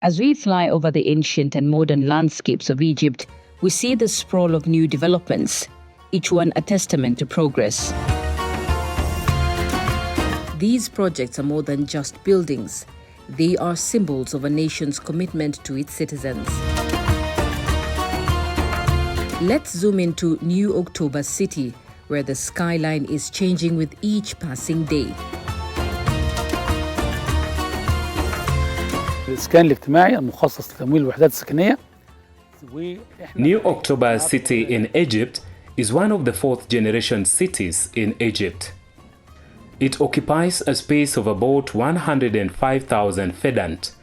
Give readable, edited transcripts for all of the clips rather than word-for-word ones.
As we fly over the ancient and modern landscapes of Egypt, we see the sprawl of new developments, each one a testament to progress. These projects are more than just buildings. They are symbols of a nation's commitment to its citizens. Let's zoom into New October City, where the skyline is changing with each passing day. الإسكان الاجتماعي المخصص لتمويل الوحدات السكنية. New October City in Egypt is one of the fourth-generation cities in Egypt. It occupies a space of about 105,000 fedant.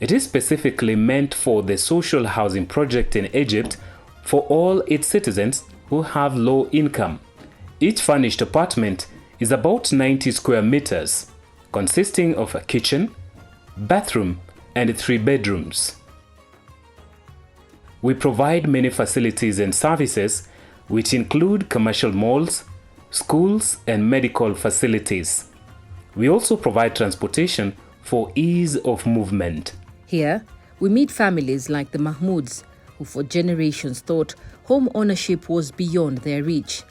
It is specifically meant for the social housing project in Egypt for all its citizens who have low income. Each furnished apartment is about 90 square meters, consisting of a kitchen, bathroom, and 3 bedrooms. We provide many facilities and services, which include commercial malls, schools, and medical facilities. We also provide transportation for ease of movement. Here, we meet families like the Mahmouds, who for generations thought home ownership was beyond their reach.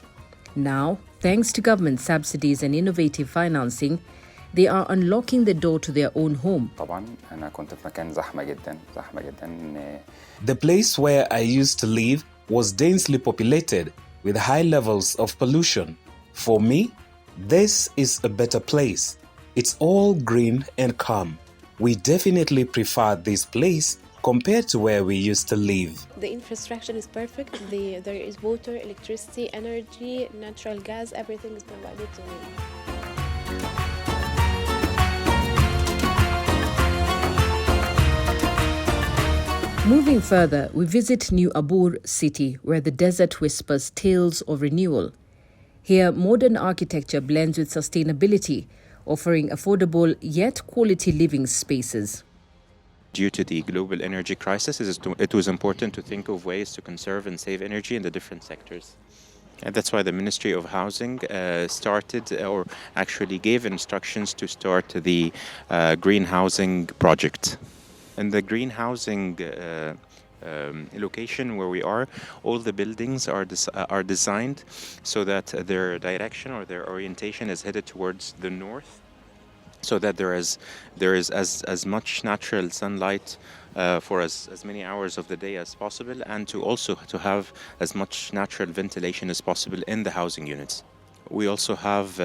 Now, thanks to government subsidies and innovative financing, they are unlocking the door to their own home. The place where I used to live was densely populated with high levels of pollution. For me, this is a better place. It's all green and calm. We definitely prefer this place compared to where we used to live. The infrastructure is perfect. There is water, electricity, energy, natural gas, everything is provided to me. Moving further, we visit New Abur City, where the desert whispers tales of renewal. Here, modern architecture blends with sustainability, offering affordable yet quality living spaces. Due to the global energy crisis, it was important to think of ways to conserve and save energy in the different sectors. And that's why the Ministry of Housing started or actually gave instructions to start the green housing project. In the green housing location where we are, all the buildings are designed so that their direction or their orientation is headed towards the north, so that there is as much natural sunlight for as many hours of the day as possible, and to have as much natural ventilation as possible in the housing units. We also have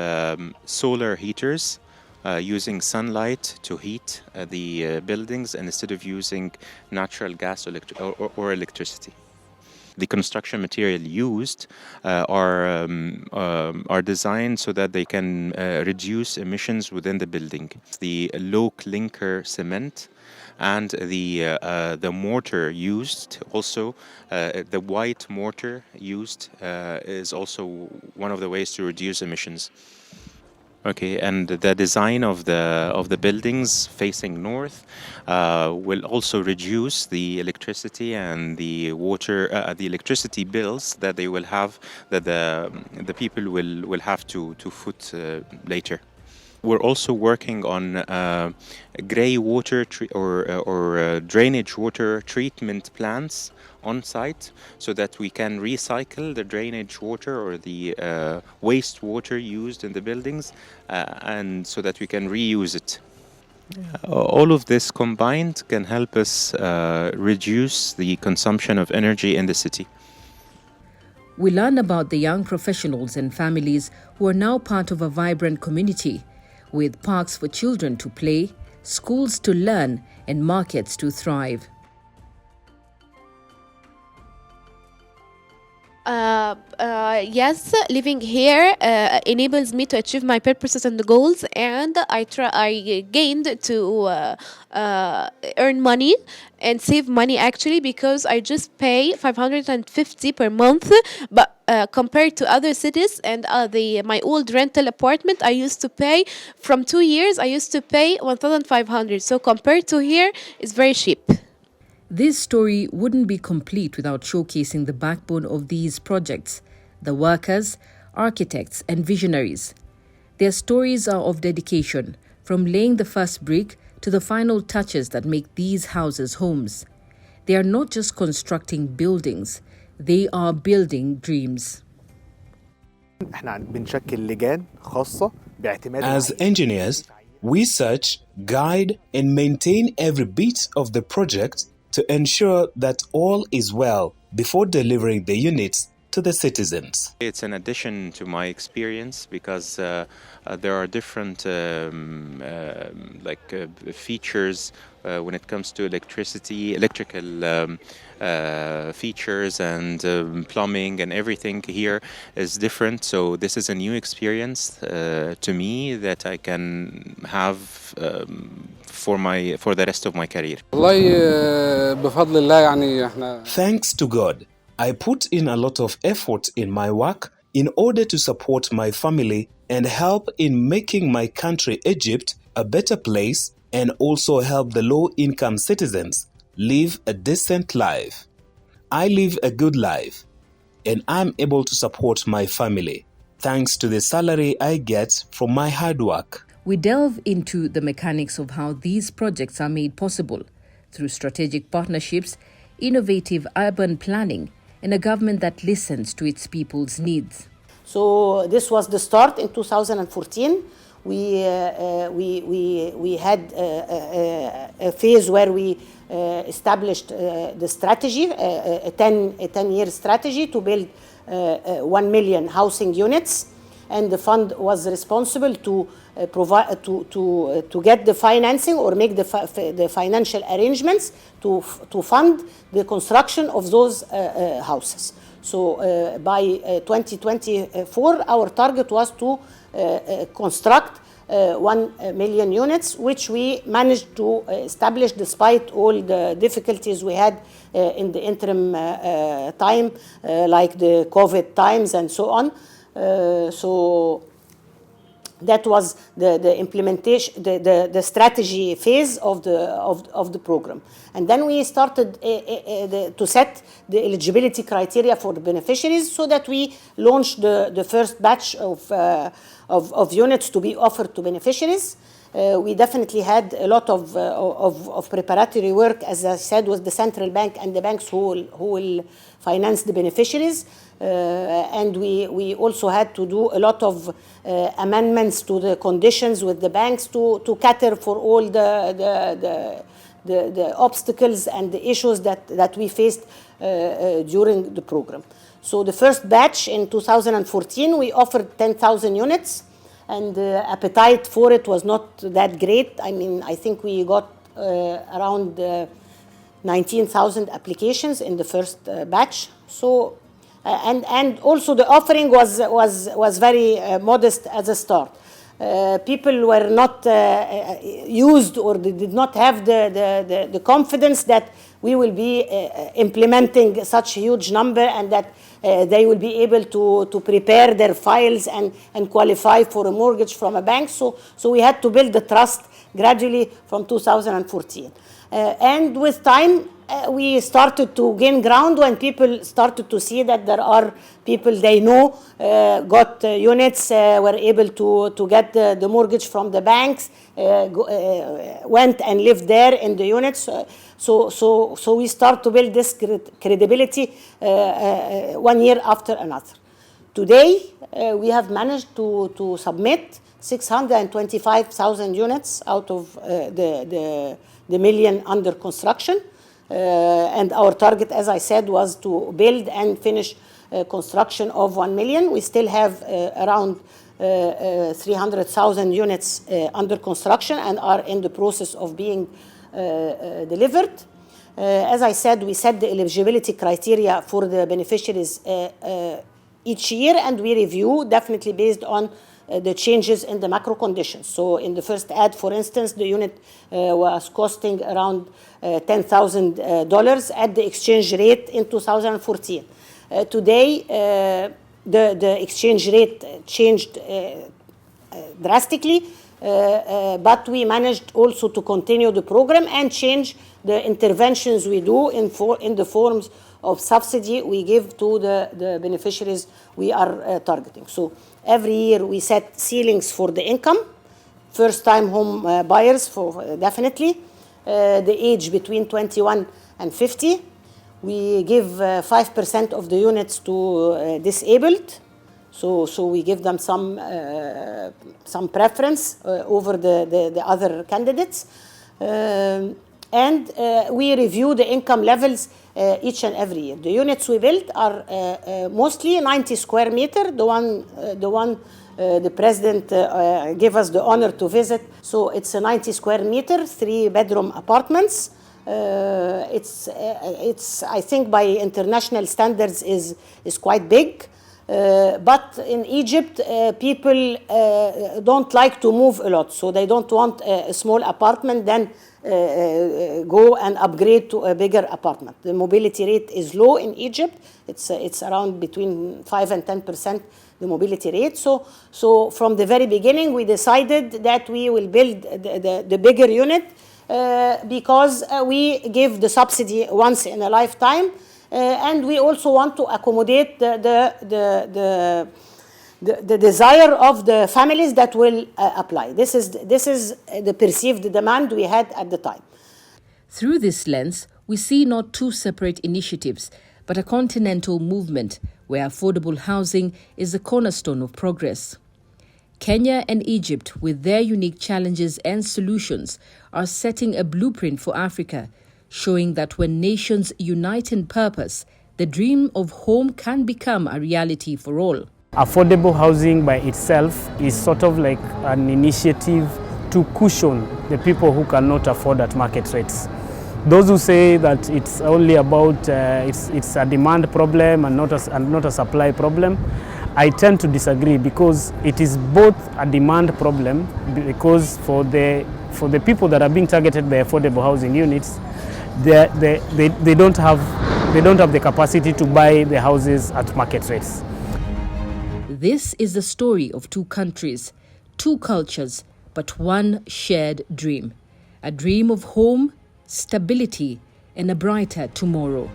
solar heaters using sunlight to heat the buildings instead of using natural gas or electricity. The construction material used are designed so that they can reduce emissions within the building. The low clinker cement and the mortar used, also the white mortar used, is also one of the ways to reduce emissions. Okay, and the design of the buildings facing north will also reduce the electricity and the water, the electricity bills that they will have, that the people will have to foot later. We're also working on grey water or drainage water treatment plants on site, so that we can recycle the drainage water or the wastewater used in the buildings, and so that we can reuse it. All of this combined can help us reduce the consumption of energy in the city. We learn about the young professionals and families who are now part of a vibrant community, with parks for children to play, schools to learn, and markets to thrive. Yes, living here enables me to achieve my purposes and goals, and I gained to earn money and save money, actually, because I just pay 550 per month, but compared to other cities and my old rental apartment, I used to pay from 2 years. I used to pay 1,500. So compared to here, it's very cheap. This story wouldn't be complete without showcasing the backbone of these projects, the workers, architects, and visionaries. Their stories are of dedication, from laying the first brick to the final touches that make these houses homes. They are not just constructing buildings, they are building dreams. As engineers, we search, guide, and maintain every bit of the project to ensure that all is well before delivering the units to the citizens. It's an addition to my experience because there are different features when it comes to electrical features and plumbing, and everything here is different. So this is a new experience to me that I can have for the rest of my career. Thanks to God, I put in a lot of effort in my work in order to support my family and help in making my country, Egypt, a better place, and also help the low-income citizens live a decent life. I live a good life, and I'm able to support my family thanks to the salary I get from my hard work. We delve into the mechanics of how these projects are made possible through strategic partnerships, innovative urban planning, and a government that listens to its people's needs. So this was the start in 2014. We had a phase where we established the strategy, a 10-year strategy to build 1 million housing units, and the fund was responsible to provide to get the financing or make the financial arrangements to fund the construction of those houses. So by 2024, our target was to construct 1 million units, which we managed to establish despite all the difficulties we had in the interim time, like the COVID times and so on. So that was the implementation, the strategy phase of the program. And then we started to set the eligibility criteria for the beneficiaries, so that we launched the first batch of units to be offered to beneficiaries. We definitely had a lot of preparatory work, as I said, with the central bank and the banks who will finance the beneficiaries. And we also had to do a lot of amendments to the conditions with the banks to cater for all the obstacles and the issues that we faced during the program. So the first batch in 2014, we offered 10,000 units, and the appetite for it was not that great. I mean, I think we got around 19,000 applications in the first batch. So, and also the offering was very modest as a start. People were not used, or they did not have the confidence that we will be implementing such a huge number, and that they will be able to prepare their files and qualify for a mortgage from a bank. So we had to build the trust gradually from 2014. And with time, we started to gain ground when people started to see that there are people they know got units, were able to get the mortgage from the banks, went and lived there in the units. So we start to build this credibility 1 year after another. Today, we have managed to submit 625,000 units out of the million under construction. And our target, as I said, was to build and finish construction of 1 million. We still have around 300,000 units under construction and are in the process of being delivered. As I said, we set the eligibility criteria for the beneficiaries each year, and we review definitely based on the changes in the macro conditions. So in the first ad, for instance, the unit was costing around $10,000 at the exchange rate in 2014. Today, the exchange rate changed drastically, but we managed also to continue the program and change the interventions we do in the forms of subsidy we give to the beneficiaries we are targeting. So every year we set ceilings for the income, first-time home buyers, definitely. The age between 21 and 50. We give 5% of the units to disabled. So we give them some preference over the other candidates. And we review the income levels each and every year. The units we build are mostly 90 square meter, the one the president gave us the honor to visit. So it's a 90 square meter, 3-bedroom apartments. It's I think by international standards is quite big. But in Egypt, people don't like to move a lot, so they don't want a small apartment, then go and upgrade to a bigger apartment. The mobility rate is low in Egypt. It's around between 5 and 10%, the mobility rate. So from the very beginning, we decided that we will build the bigger unit because we give the subsidy once in a lifetime. And we also want to accommodate the desire of the families that will apply. This is the perceived demand we had at the time. Through this lens, we see not two separate initiatives, but a continental movement where affordable housing is the cornerstone of progress. Kenya and Egypt, with their unique challenges and solutions, are setting a blueprint for Africa, showing that when nations unite in purpose, the dream of home can become a reality for all. Affordable housing by itself is sort of like an initiative to cushion the people who cannot afford at market rates. Those who say that it's only about it's a demand problem and not a supply problem, I tend to disagree, because it is both a demand problem, because for the people that are being targeted by affordable housing units, they don't have the capacity to buy the houses at market rates. This is the story of two countries, two cultures, but one shared dream. A dream of home, stability, and a brighter tomorrow.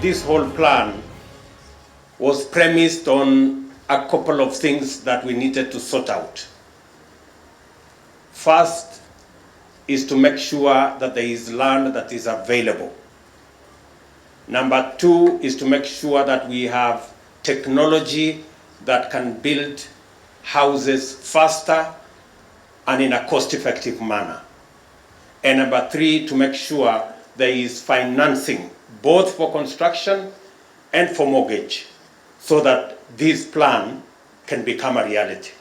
This whole plan was premised on a couple of things that we needed to sort out. First is to make sure that there is land that is available. Number two is to make sure that we have technology that can build houses faster and in a cost-effective manner. And number three, to make sure there is financing, both for construction and for mortgage, so that this plan can become a reality.